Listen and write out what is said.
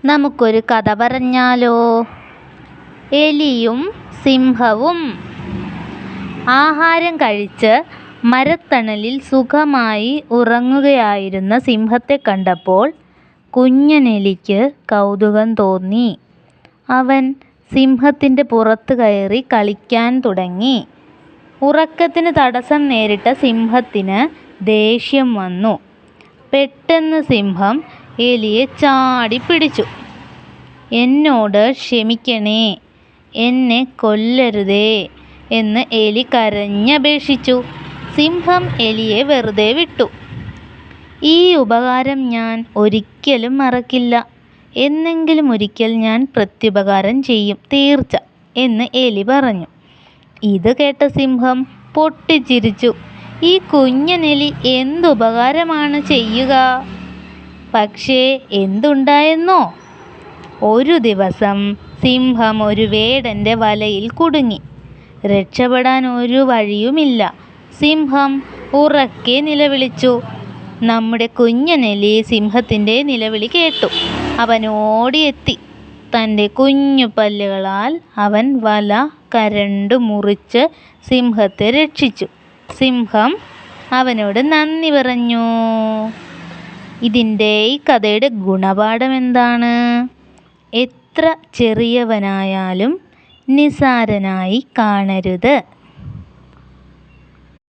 നമുക്കൊരു കഥ പറഞ്ഞാലോ? എലിയും സിംഹവും. ആഹാരം കഴിച്ച് മരത്തണലിൽ സുഖമായി ഉറങ്ങുകയായിരുന്ന സിംഹത്തെ കണ്ടപ്പോൾ കുഞ്ഞനെലിക്ക് കൗതുകം തോന്നി. അവൻ സിംഹത്തിൻ്റെ പുറത്ത് കയറി കളിക്കാൻ തുടങ്ങി. ഉറക്കത്തിന് തടസ്സം നേരിട്ട സിംഹത്തിന് ദേഷ്യം വന്നു. പെട്ടെന്ന് സിംഹം എലിയെ ചാടിപ്പിടിച്ചു. എന്നോട് ക്ഷമിക്കണേ, എന്നെ കൊല്ലരുതേ എന്ന് എലി കരഞ്ഞപേക്ഷിച്ചു. സിംഹം എലിയെ വെറുതെ വിട്ടു. ഈ ഉപകാരം ഞാൻ ഒരിക്കലും മറക്കില്ല. എന്നെങ്കിലും ഒരിക്കൽ ഞാൻ പ്രത്യുപകാരം ചെയ്യും, തീർച്ച എന്ന് എലി പറഞ്ഞു. ഇത് കേട്ട സിംഹം പൊട്ടിച്ചിരിച്ചു. ഈ കുഞ്ഞനെലി എന്തുപകാരമാണ് ചെയ്യുക? പക്ഷേ എന്തുണ്ടായെന്നോ? ഒരു ദിവസം സിംഹം ഒരു വേടൻ്റെ വലയിൽ കുടുങ്ങി. രക്ഷപ്പെടാൻ ഒരു വഴിയുമില്ല. സിംഹം ഉറക്കെ നിലവിളിച്ചു. നമ്മുടെ കുഞ്ഞനെലി സിംഹത്തിൻ്റെ നിലവിളി കേട്ടു. അവൻ ഓടിയെത്തി. തൻ്റെ കുഞ്ഞു പല്ലുകളാൽ അവൻ വല കരണ്ടു മുറിച്ച് സിംഹത്തെ രക്ഷിച്ചു. സിംഹം അവനോട് നന്ദി പറഞ്ഞു. ഈ കഥയുടെ ഗുണപാഠം എന്താണ്? എത്ര ചെറിയവനായാലും നിസ്സാരനായി കാണരുത്.